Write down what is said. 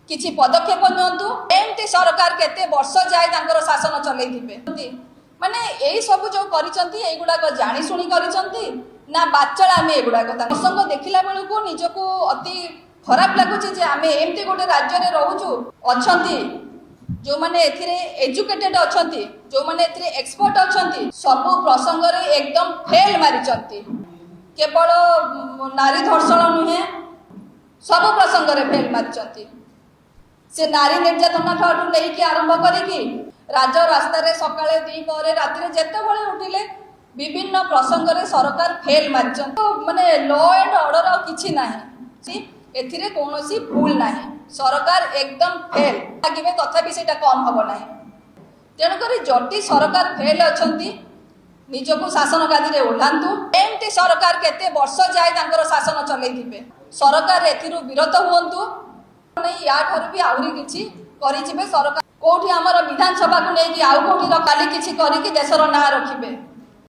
किछि पदक्षेप नियंतु एमती सरकार केते वर्ष जाए तांकर शासन चलैथिबे माने एई सब जो करिसंती एगुडा को जानि सुनी करिसंती ना बाचलामी एगुडा को प्रसंग देखिला बेलको निजको अति खराब लागुची जे आमे एमती गोटे राज्य रे रहूछु अछंती जो माने एथिरे एजुकेटेड अछंती जो माने एथिरे एक्सपर्ट अछंती सब प्रसंग रे एकदम फेल मारिचंती केवल नारी धर्षण नुहे सब प्रसंग रे फेल मारिचंती से नारी निर्यातना ठारू लेके आरंभ करिकी राज रास्ता रे सकाळे दी परे राति रे जेते बळे उठिले विभिन्न प्रसंग रे सरकार फेल मारिचंती तो माने लॉ एंड ऑर्डर किछि नाही एथिरे कोनोसी भूल नाही सरकार एकदम फेल लागिबे तथापि सेटा कम हबो नाही तेणु करी जटी सरकार फेल अछंती निजको शासन गादी रे ओल्हांतु एमती सरकार केते वर्ष जाए तांकर शासन चलैथिबे सरकार एथिरु विरत हुअंतु नहीं या ठारू भी आउरी किछि करिजिबे सरकार कोठी हमर विधानसभा को नेकी आउ कोठी रखाली किछि करिकि देशर ना रखिबे।